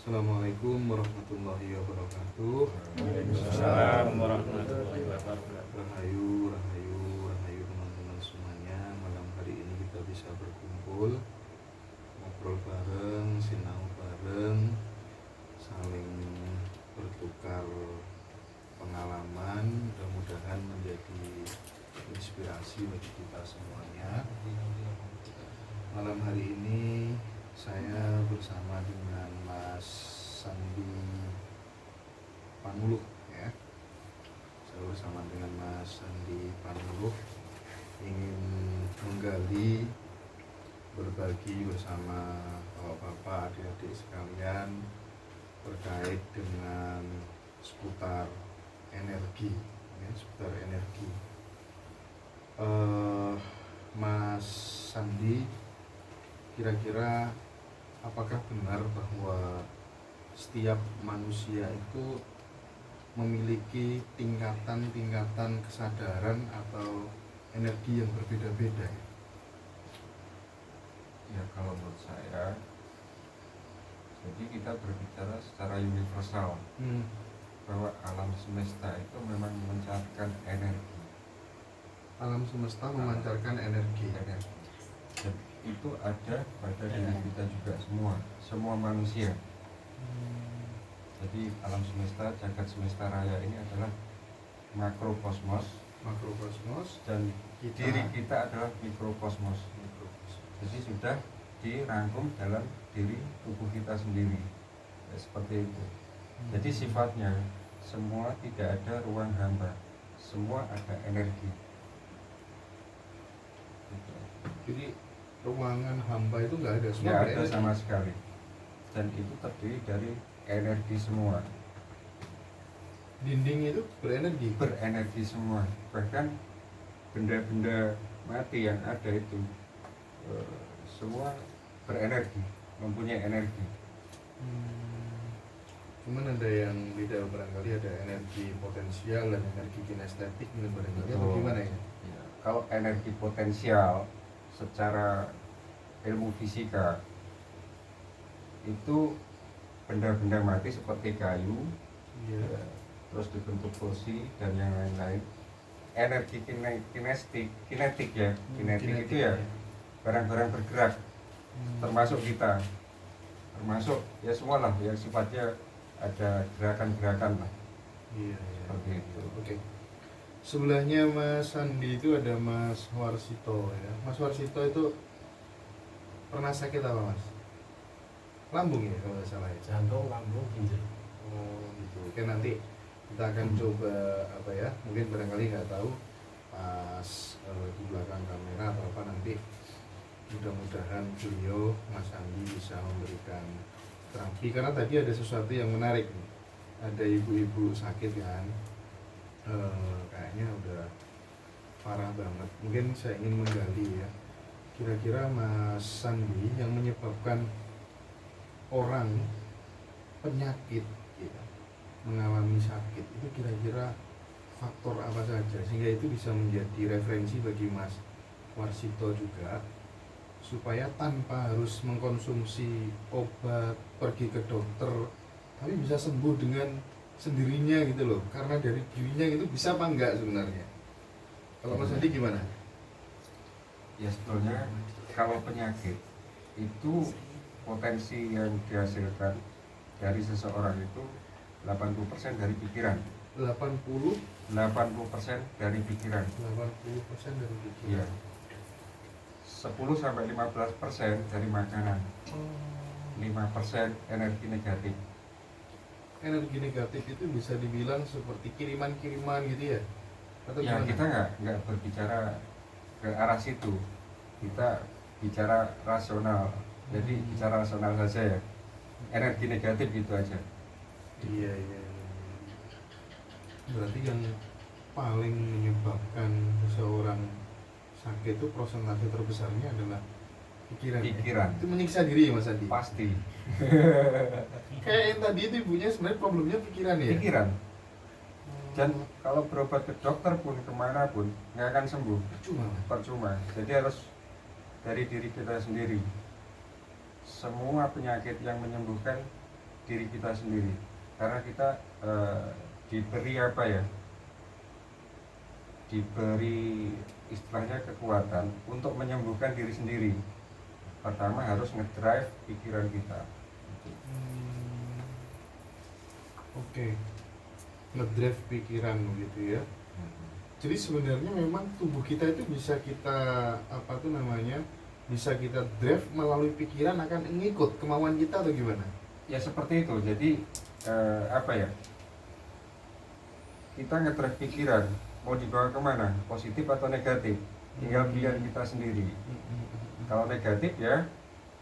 Assalamualaikum warahmatullahi wabarakatuh. Waalaikumsalam warahmatullahi wabarakatuh. Rahayu, rahayu, rahayu teman-teman semuanya. Malam hari ini kita bisa berkumpul, ngobrol bareng, sinau bareng, saling bertukar pengalaman. Mudah-mudahan menjadi inspirasi bagi kita semuanya. Malam hari ini saya bersama dengan Mas Sandi Panuluh ya. Saya bersama dengan Mas Sandi Panuluh ingin menggali, berbagi bersama bapak-bapak, adik-adik sekalian terkait dengan seputar energi ya, seputar energi. Mas Sandi, kira-kira apakah benar bahwa setiap manusia itu memiliki tingkatan-tingkatan kesadaran atau energi yang berbeda-beda? Ya, kalau menurut saya, jadi kita berbicara secara universal bahwa alam semesta itu memang memancarkan energi. Alam semesta memancarkan energi. Dan itu ada pada diri kita juga semua manusia. Jadi alam semesta, jagat semesta raya ini adalah makrokosmos, dan diri kita adalah mikrokosmos. Jadi sudah dirangkum dalam diri tubuh kita sendiri ya, seperti itu. Jadi sifatnya semua tidak ada ruang hampa, semua ada energi gitu. Jadi ruangan hamba itu nggak ada, semua Nggak ada berenergi. sama sekali, dan itu terdiri dari energi semua. Dinding itu Berenergi semua, bahkan benda-benda mati yang ada itu semua berenergi, mempunyai energi. Cuman ada yang beda, barangkali ada energi potensial dan energi kinestetik barangkali, atau gimana ya? Ya, kalau energi potensial secara ilmu fisika itu benda-benda mati seperti kayu, Iya. ya, terus dibentuk kursi dan yang lain-lain. Energi kinetik ya, kinetik itu ya barang-barang bergerak, termasuk kita, termasuk ya semua lah yang sifatnya ada gerakan-gerakan lah. Iya. Seperti itu. Oke. Sebelahnya Mas Sandi itu ada Mas Warsito ya. Mas Warsito itu pernah sakit apa, Mas? Lambung ya kalau nggak salah ya. Jantung, lambung, ginjal. Oh gitu. Oke, nanti kita akan coba apa ya? Mungkin barangkali nggak tahu pas di belakang kamera atau apa, nanti mudah-mudahan beliau Mas Sandi bisa memberikan terapi, karena tadi ada sesuatu yang menarik nih. Ada ibu-ibu sakit kan, kayaknya udah parah banget. Mungkin saya ingin menggali ya, kira-kira Mas Sandi yang menyebabkan orang penyakit ya, mengalami sakit itu kira-kira faktor apa saja, sehingga itu bisa menjadi referensi bagi Mas Warsito juga, supaya tanpa harus mengkonsumsi obat, pergi ke dokter, tapi bisa sembuh dengan sendirinya gitu loh, karena dari dirinya itu bisa apa enggak sebenarnya. Kalau Mas Andi gimana? Ya sebetulnya kalau penyakit itu potensi yang dihasilkan dari seseorang itu 80% dari pikiran. 80% 80% dari pikiran. dari pikiran. Iya. 10-15% dari makanan. 5% energi negatif. Energi negatif itu bisa dibilang seperti kiriman-kiriman gitu ya? Atau Ya gimana? kita nggak berbicara ke arah situ, kita bicara rasional. Jadi bicara rasional saja ya, energi negatif itu aja. Iya. Berarti yang paling menyebabkan seseorang sakit itu prosentase terbesarnya adalah pikiran. Pikiran. Ya? Itu menyiksa diri ya Mas Andi? Pasti. Kayak yang tadi itu ibunya sebenarnya problemnya pikiran ya? Pikiran. Dan kalau berobat ke dokter pun, kemana pun nggak akan sembuh. Percuma. Jadi harus dari diri kita sendiri. Semua penyakit yang menyembuhkan diri kita sendiri, karena kita diberi apa ya, diberi istilahnya kekuatan untuk menyembuhkan diri sendiri. Pertama harus ngedrive pikiran kita. Oke. Ngedrive pikiran gitu ya. Jadi sebenarnya memang tubuh kita itu bisa kita bisa kita drive melalui pikiran, akan ngikut kemauan kita atau gimana? Ya seperti itu. Jadi kita ngedrive pikiran mau dibawa kemana, positif atau negatif, tinggal pilihan kita sendiri. Kalau negatif ya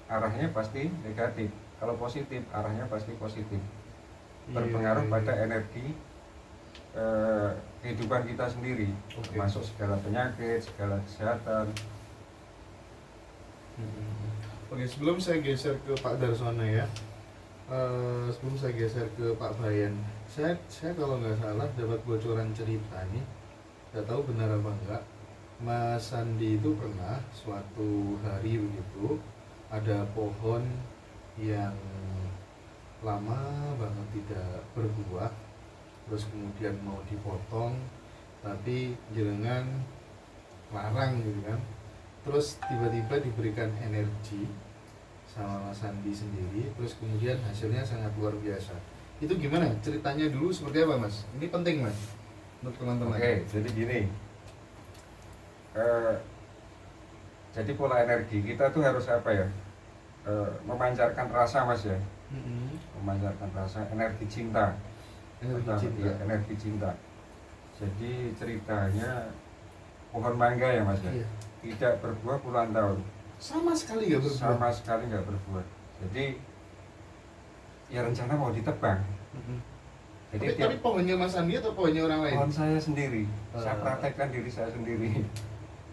arahnya pasti negatif, kalau positif arahnya pasti positif, berpengaruh pada energi kehidupan kita sendiri, termasuk segala penyakit, segala kesehatan. Oke, sebelum saya geser ke Pak Darsono ya, sebelum saya geser ke Pak Bayan, saya kalau nggak salah dapat bocoran cerita nih, nggak tahu benar apa enggak, Mas Sandi itu pernah suatu hari begitu ada pohon yang lama banget tidak berbuah, terus kemudian mau dipotong tapi jenengan larang gitu kan, terus tiba-tiba diberikan energi sama Mas Sandi sendiri, terus kemudian hasilnya sangat luar biasa. Itu gimana ceritanya dulu, seperti apa Mas? Ini penting Mas untuk teman-teman. Oke, jadi gini, jadi pola energi kita tuh harus apa ya, memancarkan rasa Mas ya, memancarkan rasa, energi cinta, energi cinta. Jadi ceritanya pohon mangga ya Mas ya, tidak berbuah puluhan tahun, sama sekali nggak berbuah. Sama sekali nggak berbuah. Jadi ya rencana mau ditebang. Tapi pohonnya Mas Andi atau pohonnya orang lain? Pohon saya sendiri. Saya praktekkan diri saya sendiri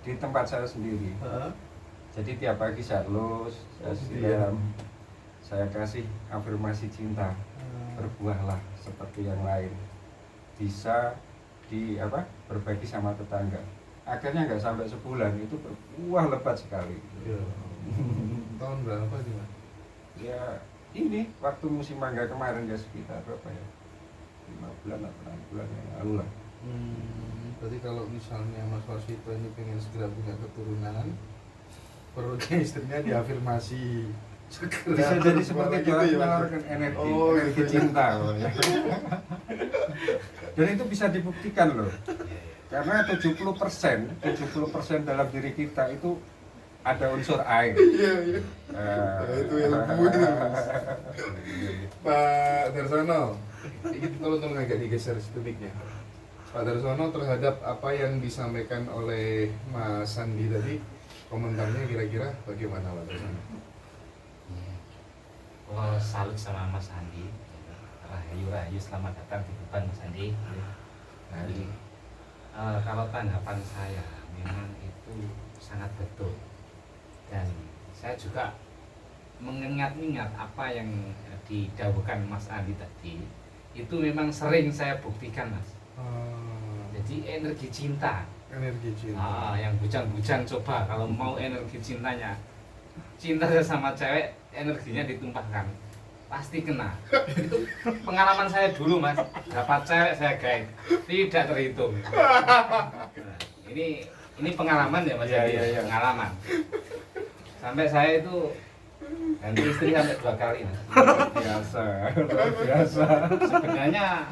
di tempat saya sendiri. Jadi tiap pagi saya elus, saya siram, saya kasih afirmasi cinta. Berbuahlah seperti yang lain. Bisa berbagi sama tetangga. Akhirnya nggak sampai sebulan itu berbuah lebat sekali. Tahun berapa sih Mas? Ya ini waktu musim mangga kemarin ya, sekitar berapa ya, 5 bulan atau 6 bulan yang lalu lah. Berarti kalau misalnya Mas Warsito ini pengen segera punya keturunan, perutnya istrinya diafirmasi bisa jadi seperti itu, gitu ya, menawarkan energi cinta ya. Dan itu bisa dibuktikan loh, karena 70% dalam diri kita itu ada unsur air. Itu ilmu itu Mas. Pak Darsono, ini tolong agak digeser sedikitnya. Pak Darsono, terhadap apa yang disampaikan oleh Mas Sandi tadi, komentarnya kira-kira bagaimana Pak Darsono? Salut sama Mas Sandi. Rahayu selamat datang di depan Mas Sandi. Kalau tanggapan saya memang itu sangat betul, dan saya juga mengingat-ingat apa yang didawuhkan Mas Andi tadi. Itu memang sering saya buktikan Mas. Jadi energi cinta, yang bujang-bujang, coba kalau mau energi cintanya, cinta sama cewek, energinya ditumpahkan, pasti kena. Itu pengalaman saya dulu Mas, dapat cewek saya guide tidak terhitung. Ini pengalaman ya Mas. Pengalaman sampai saya itu ganti istri sampai 2 kali Mas. Biasa. Sebenarnya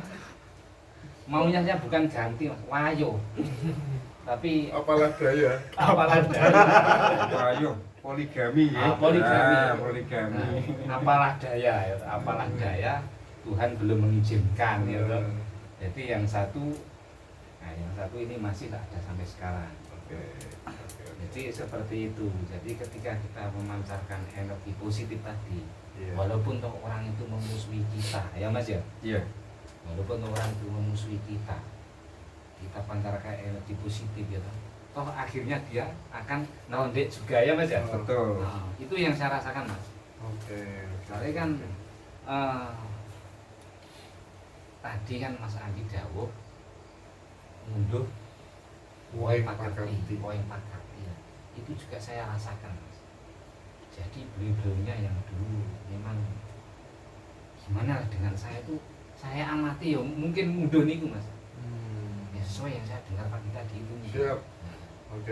maunya saya bukan ganti Mas, wayo. Tapi Apalah daya. Wayo, poligami ya. Poligami. Apalah daya Tuhan belum mengizinkan ya toh. Jadi yang satu ini masih tak ada sampai sekarang. Jadi seperti itu. Jadi ketika kita memancarkan energi positif tadi, walaupun toh orang itu memusuhi kita, ya Mas ya. Iya. Walaupun orang itu memusuhi kita pancarkan energi positif ya toh akhirnya dia akan ngelondek juga ya Mas ya. Betul. Nah, itu yang saya rasakan Mas. Soalnya kan tadi kan Mas Andi dawuh ngunduh poin pakati ya. Itu juga saya rasakan Mas. Jadi beliau-beliaunya yang dulu memang gimana dengan saya itu, saya amati ya mungkin mudun itu mas, ya sesuai yang saya dengar pagi tadi itu. Siap. Oke.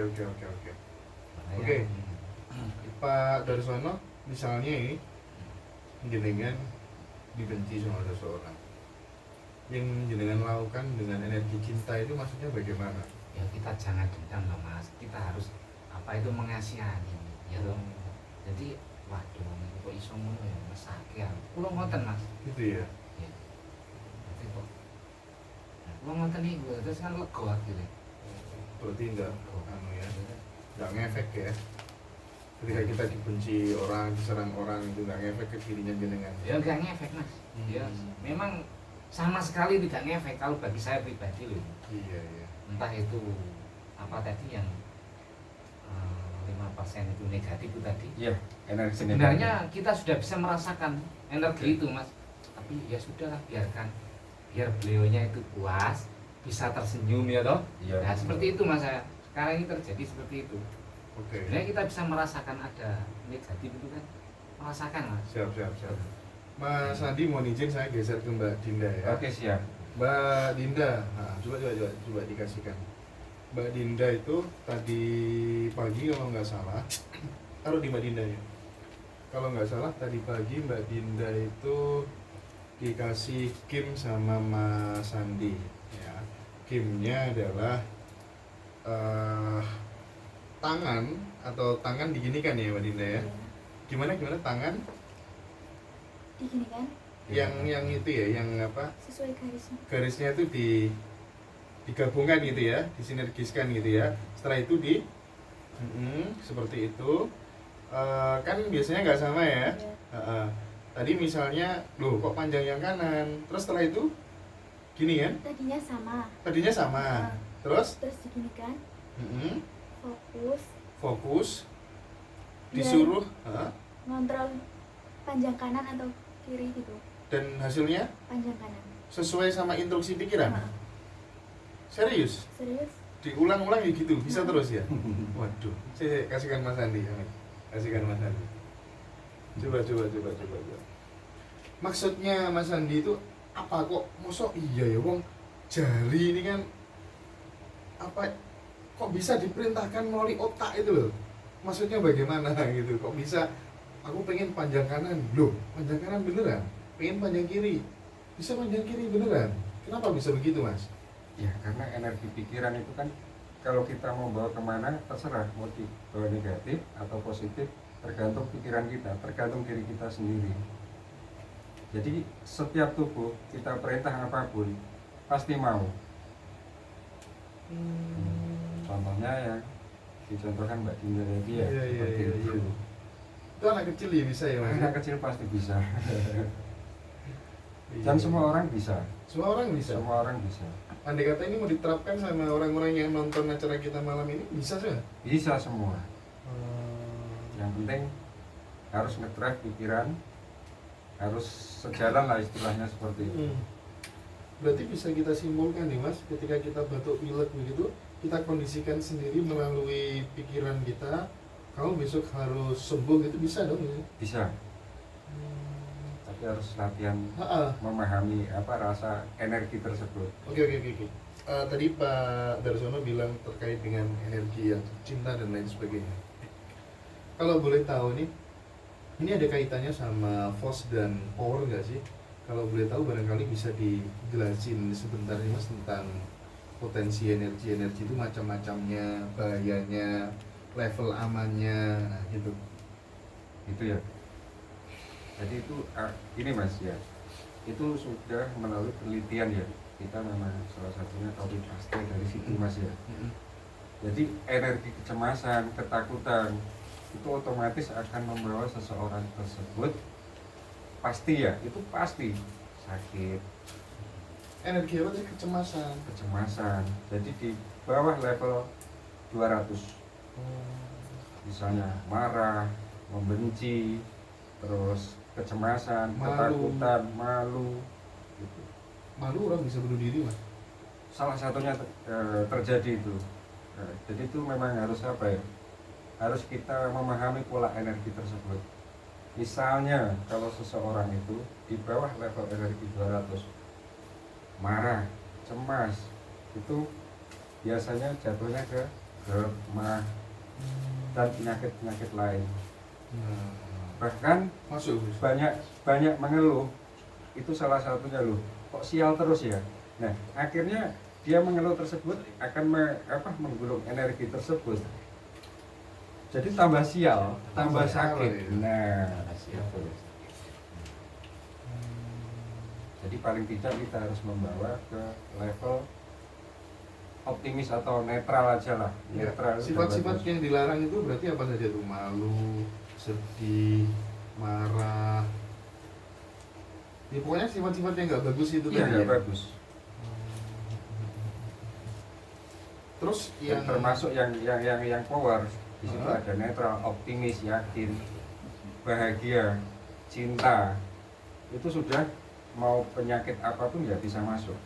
Oke. Pak Darsono, misalnya ini jenengan dibenci sama seseorang, yang jenengan lakukan dengan energi cinta itu maksudnya bagaimana? Ya kita jangan dendam loh mas, kita harus apa itu mengasihani ya dong. Jadi waduh ini kok iso ngono ya mesake ya kula ngoten mas Gitu ya. ya tapi kok nah, kula ngoten niku terus kan lega akhirnya. Berarti enggak enggak ngefek ya. Ketika kita dibenci orang, diserang orang itu enggak ngefek ke dirinya jenengan. Ya enggak ngefek mas, ya memang sama sekali tidak ngefek kalau bagi saya pribadi loh. Iya. Entah itu apa tadi yang 5% itu negatif itu tadi. Iya, energi Sebenarnya kita sudah bisa merasakan energi itu mas, tapi ya sudahlah biarkan, biar beliaunya itu puas, bisa tersenyum ya toh. Iya. Nah seperti itu mas, saya sekarang ini terjadi seperti itu. Oke. Sebenarnya kita bisa merasakan ada negatif itu kan, merasakan mas. Siap. Mas Andi mau izin saya geser ke Mbak Dinda ya. Oke, siap. Mbak Dinda, nah, coba dikasihkan. Mbak Dinda itu tadi pagi kalau nggak salah, taruh di Mbak Dinda ya. Kalau nggak salah tadi pagi Mbak Dinda itu dikasih kim sama Mas Sandi. Ya, kimnya adalah tangan atau tangan diginikan ya Mbak Dinda ya. Gimana tangan? Diginikan. Yang itu ya, yang apa? Sesuai garisnya. Garisnya itu digabungkan gitu ya, disinergiskan gitu ya. Setelah itu seperti itu. Kan biasanya nggak sama ya. Tadi misalnya, loh kok panjang yang kanan, terus setelah itu gini kan? Tadinya sama. Terus diginikan. Fokus. Disuruh ngontrol panjang kanan atau kiri gitu. Dan hasilnya Panjang kanan. sesuai sama instruksi pikiran. Serius? Diulang-ulang ya gitu, bisa terus ya? Waduh, saya kasihkan Mas Andi. Kasihkan Mas Andi. Coba. Maksudnya Mas Andi itu apa kok? Mosok iya ya wong jari ini kan apa kok bisa diperintahkan melalui otak itu loh. Maksudnya bagaimana gitu? Kok bisa aku pengen panjang kanan, loh panjang kanan beneran? Pengen panjang kiri, bisa panjang kiri beneran? Kenapa bisa begitu mas? Ya karena energi pikiran itu kan kalau kita mau bawa kemana terserah, mau dibawa negatif atau positif tergantung pikiran kita, tergantung diri kita sendiri. Jadi setiap tubuh kita perintah apapun pasti mau. Contohnya ya dicontohkan Mbak Dinda tadi ya. Iya. Itu anak kecil ya bisa ya mas? Anak kecil pasti bisa. Dan semua orang bisa. Semua orang bisa. Andai kata ini mau diterapkan sama orang-orang yang nonton acara kita malam ini, bisa sih? Bisa semua. Yang penting harus nge-drive pikiran, harus sejalan lah istilahnya seperti itu. Berarti bisa kita simpulkan nih mas, ketika kita batuk pilek begitu, kita kondisikan sendiri melalui pikiran kita. Kamu besok harus sembuh gitu, bisa dong? Bisa. Tapi harus latihan memahami apa rasa energi tersebut. Oke. Tadi Pak Darsono bilang terkait dengan energi yang cinta dan lain sebagainya. Kalau boleh tahu nih, ini ada kaitannya sama force dan power nggak sih? Kalau boleh tahu barangkali bisa dijelasin sebentar nih mas tentang potensi energi itu macam-macamnya, bahayanya, level amannya, nah gitu. Itu ya. Jadi itu ini mas ya, itu sudah melalui penelitian ya, kita memang salah satunya tahu pasti dari situ mas ya. Jadi energi kecemasan, ketakutan itu otomatis akan membawa seseorang tersebut pasti ya, itu pasti sakit. Energi apa sih? Kecemasan. Jadi di bawah level 200 misalnya marah, membenci, terus kecemasan, ketakutan, malu gitu. Malu orang bisa bunuh diri mas? Salah satunya terjadi itu. Jadi itu memang harus apa ya, harus kita memahami pola energi tersebut. Misalnya kalau seseorang itu di bawah level energi 200, marah, cemas, itu biasanya jatuhnya ke GERD, MAH, dan penyakit-penyakit lain. Bahkan Masuk Gus. banyak mengeluh, itu salah satunya loh, kok sial terus ya. Nah, akhirnya dia mengeluh tersebut akan menggulung energi tersebut. Jadi tambah sial, tambah sakit. Nah, itu. Jadi paling tidak kita harus membawa ke level optimis atau netral aja lah. Ya, Netral. sifat-sifat yang dilarang itu berarti apa saja tuh? Malu, sedih, marah. Ya pokoknya sifat-sifat yang nggak bagus itu Iya, tadi nggak ya. bagus. Terus Yang yang termasuk yang power di situ Ah. ada netral, optimis, yakin, bahagia, cinta. Itu sudah mau penyakit apapun nggak bisa masuk,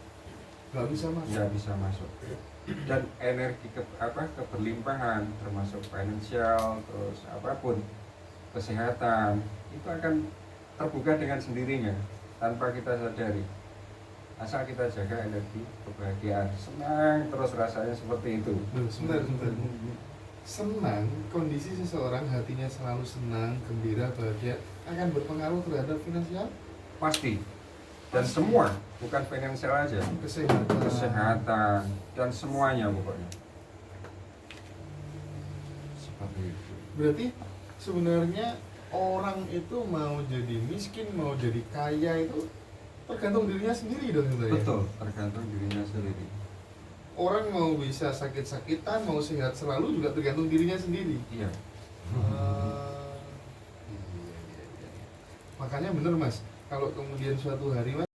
nggak bisa masuk. nggak bisa masuk. Dan energi keberlimpahan termasuk finansial, terus apapun, kesehatan itu akan terbuka dengan sendirinya tanpa kita sadari. Asal kita jaga energi kebahagiaan, senang terus rasanya seperti itu. Loh, sebentar. Senang, kondisi seseorang hatinya selalu senang, gembira, bahagia akan berpengaruh terhadap finansial, Pasti. Dan semua, bukan finansial aja, kesehatan dan semuanya pokoknya. Seperti itu. Berarti sebenarnya orang itu mau jadi miskin, mau jadi kaya itu tergantung dirinya sendiri dong itu ya? Betul, tergantung dirinya sendiri. Orang mau bisa sakit-sakitan, mau sehat selalu juga tergantung dirinya sendiri. Iya. Makanya bener Mas, kalau kemudian suatu hari Mas